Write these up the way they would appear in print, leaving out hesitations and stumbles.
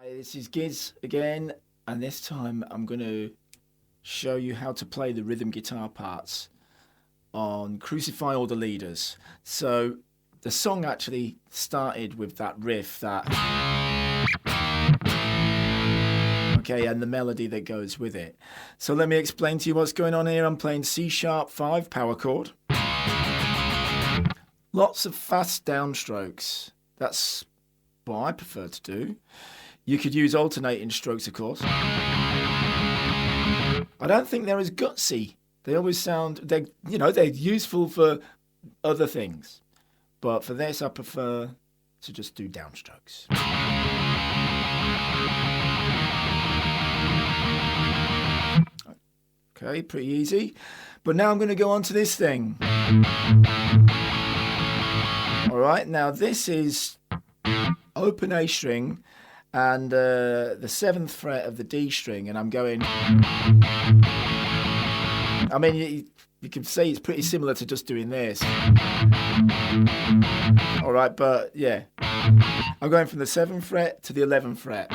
Hey, this is Gizz again, and this time I'm going to show you how to play the rhythm guitar parts on Crucify All The Leaders. So the song actually started with that riff, okay, and the melody that goes with it. So let me explain to you what's going on here. I'm playing C#5 power chord. Lots of fast downstrokes. That's what I prefer to do. You could use alternating strokes, of course. I don't think they're as gutsy. They always sound, they're useful for other things. But for this, I prefer to just do downstrokes. Okay, pretty easy. But now I'm going to go on to this thing. All right, now this is open A string and the 7th fret of the D string, and I'm going, I mean, you can say it's pretty similar to just doing this. All right, but yeah, I'm going from the 7th fret to the 11th fret.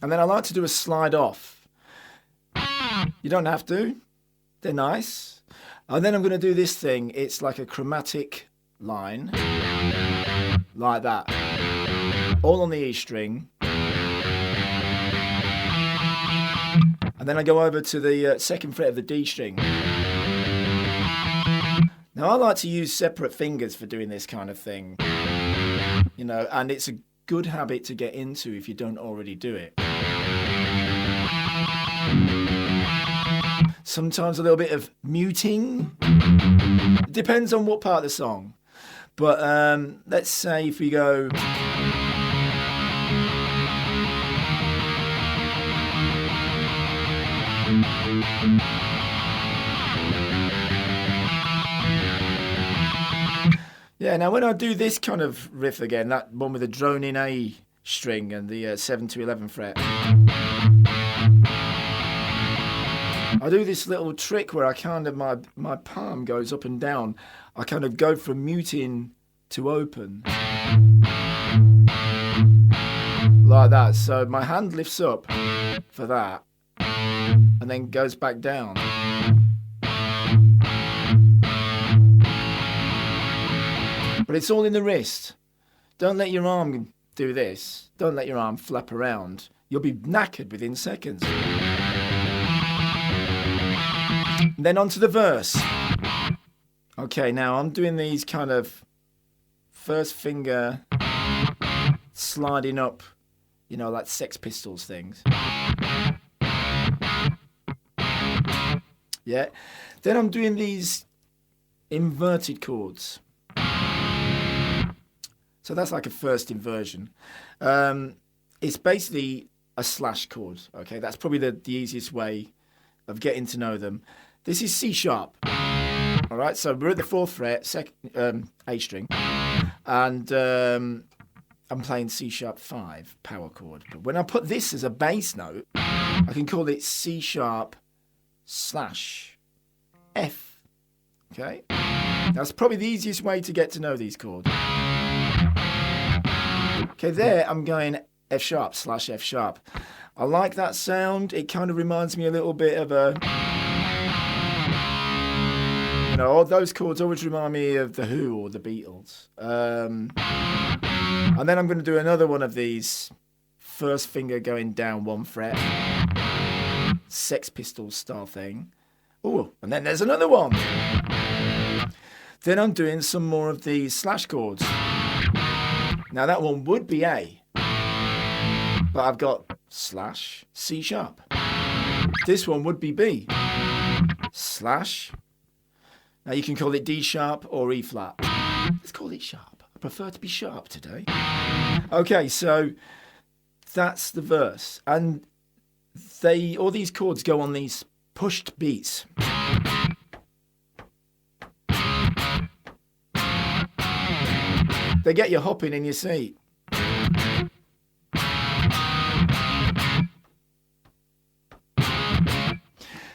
And then I like to do a slide off. You don't have to, they're nice. And then I'm going to do this thing, it's like a chromatic line, like that, all on the E string. And then I go over to the 2nd fret of the D string. Now I like to use separate fingers for doing this kind of thing, you know, and it's a good habit to get into if you don't already do it. Sometimes a little bit of muting, depends on what part of the song. But let's say if we go, yeah, now when I do this kind of riff again, that one with the droning A string and the 7 to 11 fret, I do this little trick where I kind of, my palm goes up and down. I kind of go from muting to open. Like that. So my hand lifts up for that and then goes back down. But it's all in the wrist. Don't let your arm do this. Don't let your arm flap around. You'll be knackered within seconds. And then on to the verse. Okay, now I'm doing these kind of first finger sliding up, you know, like Sex Pistols things. Yeah. Then I'm doing these inverted chords. So that's like a first inversion. It's basically a slash chord. Okay, that's probably the easiest way of getting to know them. This is C#. All right, so we're at the 4th fret, A string, and I'm playing C#5 power chord. But when I put this as a bass note, I can call it C#/F. Okay, that's probably the easiest way to get to know these chords. Okay, there I'm going F#/F#. I like that sound. It kind of reminds me a little bit of a, you know, all those chords always remind me of The Who or The Beatles. And then I'm going to do another one of these, first finger going down 1 fret, Sex Pistols style thing. Oh, and then there's another one. Then I'm doing some more of these slash chords. Now that one would be A, but I've got slash C#. This one would be B, slash. Now you can call it D sharp or E flat. Let's call it sharp. I prefer to be sharp today. Okay, so that's the verse. And all these chords go on these pushed beats. They get you hopping in your seat.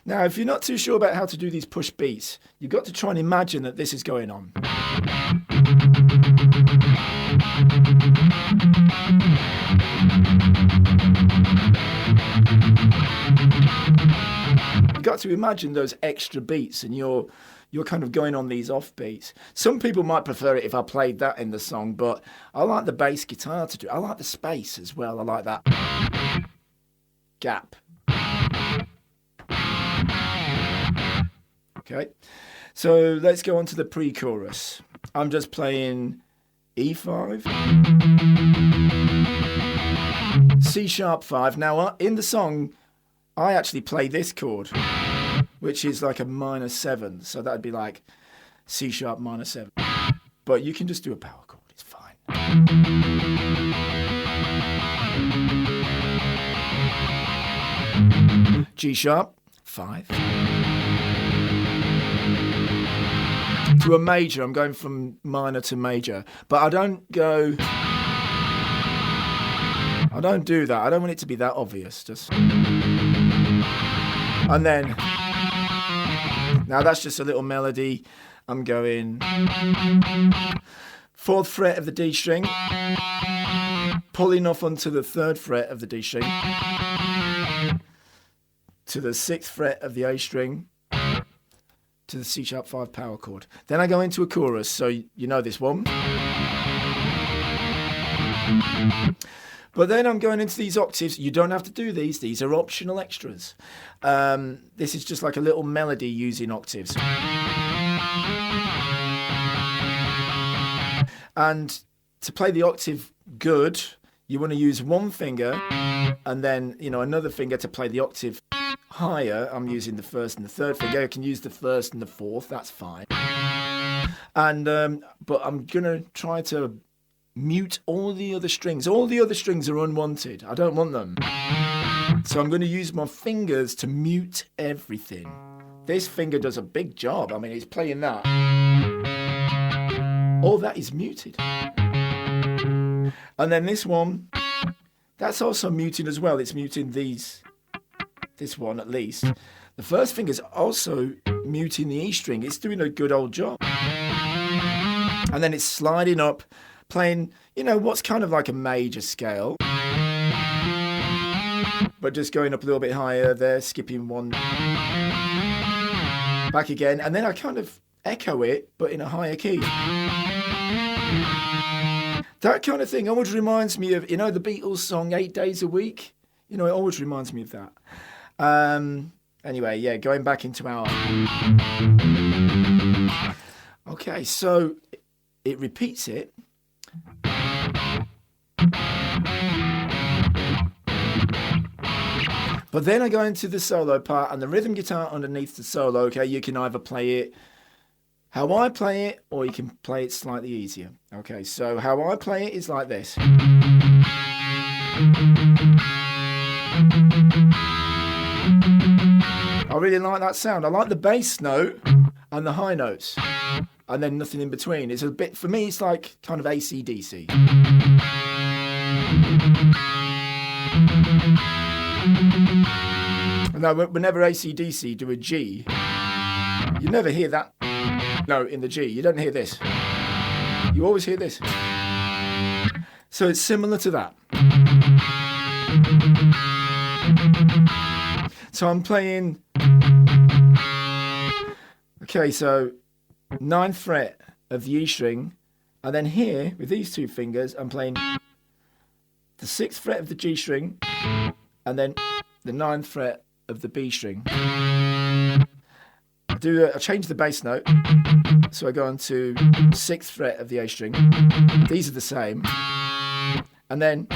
Now, if you're not too sure about how to do these push beats, you've got to try and imagine that this is going on. You've got to imagine those extra beats, and you're kind of going on these off beats. Some people might prefer it if I played that in the song, but I like the bass guitar to do it. I like the space as well. I like that gap. Okay, so let's go on to the pre-chorus. I'm just playing E5, C#5. Now, in the song, I actually play this chord, which is like a minor 7. So that would be like C# minor 7. But you can just do a power chord. It's fine. G#5. To a major. I'm going from minor to major. But I don't do that. I don't want it to be that obvious. Just. And then, now that's just a little melody. I'm going 4th fret of the D string, pulling off onto the 3rd fret of the D string, to the 6th fret of the A string, to the C#5 power chord. Then I go into a chorus, so you know this one. But then I'm going into these octaves. You don't have to do these. These are optional extras. This is just like a little melody using octaves. And to play the octave good, you want to use one finger and then, another finger to play the octave higher. I'm using the 1st and the 3rd finger. I can use the 1st and the 4th. That's fine. And but I'm going to try to mute all the other strings. All the other strings are unwanted. I don't want them. So I'm going to use my fingers to mute everything. This finger does a big job. I mean, it's playing that. All that is muted. And then this one, that's also muting as well. It's muting this one at least. The 1st finger's also muting the E string. It's doing a good old job. And then it's sliding up, playing, what's kind of like a major scale, but just going up a little bit higher there, skipping one, back again, and then I kind of echo it, but in a higher key. That kind of thing always reminds me of, the Beatles song 8 Days a Week. It always reminds me of that. Anyway, yeah, going back into our... Okay, so it repeats it. But then I go into the solo part and the rhythm guitar underneath the solo. Okay, you can either play it how I play it, or you can play it slightly easier. Okay, so how I play it is like this. I really like that sound. I like the bass note and the high notes, and then nothing in between. It's a bit, for me, it's like kind of AC/DC. Now, whenever AC/DC do a G, you never hear that note in the G. You don't hear this. You always hear this. So it's similar to that. So I'm playing... Okay, so 9th fret of the E string, and then here, with these two fingers, I'm playing the 6th fret of the G string, and then the 9th fret of the B string. I change the bass note, so I go on to 6th fret of the A string. These are the same. And then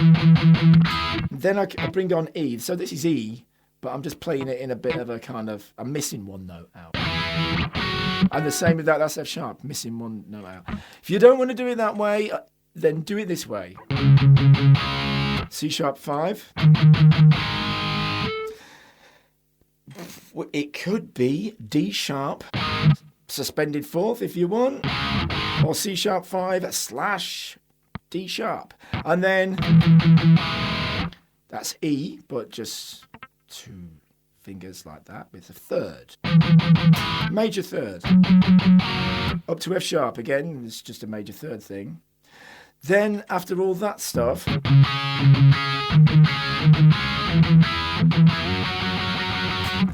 I bring on E. So this is E, but I'm just playing it in a bit of a kind of, I'm missing one note out. And the same with that, that's F sharp, missing one note out. If you don't want to do it that way, then do it this way. C#5. It could be D sharp, suspended 4th if you want, or C#5 / D sharp. And then that's E, but just 2 fingers like that with a 3rd. Major 3rd. Up to F sharp again, it's just a major 3rd thing. Then after all that stuff,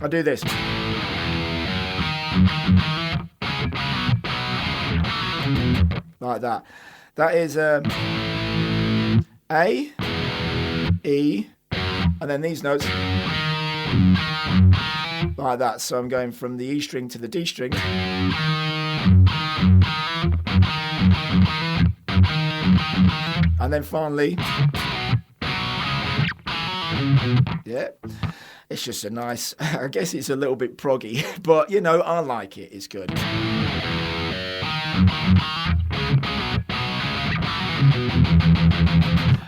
I do this. Like that. That is A, E, and then these notes like that. So I'm going from the E string to the D string. And then finally, yeah, it's just a nice, I guess it's a little bit proggy, but you know, I like it, it's good.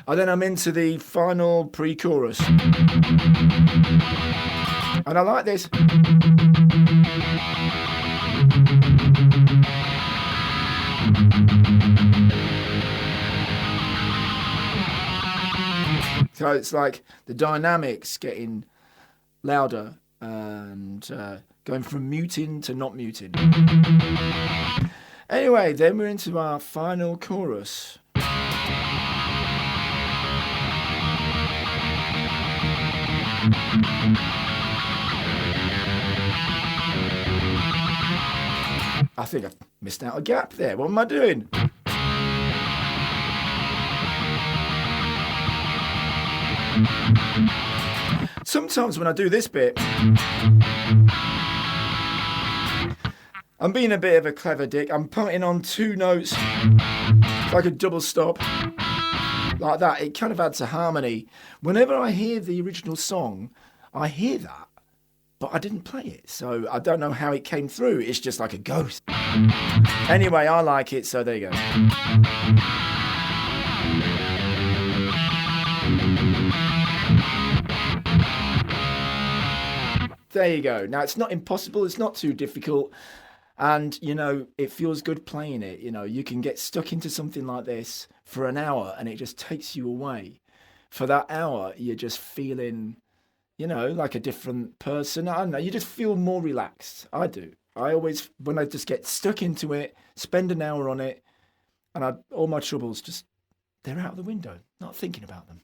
And then I'm into the final pre-chorus. And I like this. So it's like the dynamics getting louder and going from muting to not muting. Anyway, then we're into our final chorus. I think I've missed out a gap there. What am I doing? Sometimes when I do this bit, I'm being a bit of a clever dick. I'm putting on two notes, like a double stop, like that. It kind of adds a harmony. Whenever I hear the original song, I hear that, but I didn't play it. So I don't know how it came through. It's just like a ghost. Anyway, I like it, so there you go. There you go. Now, it's not impossible. It's not too difficult. And, you know, it feels good playing it. You know, you can get stuck into something like this for an hour and it just takes you away. For that hour, you're just feeling, you know, like a different person. I don't know. You just feel more relaxed. I do. I always, when I just get stuck into it, spend an hour on it, and all my troubles just, they're out of the window. Not thinking about them.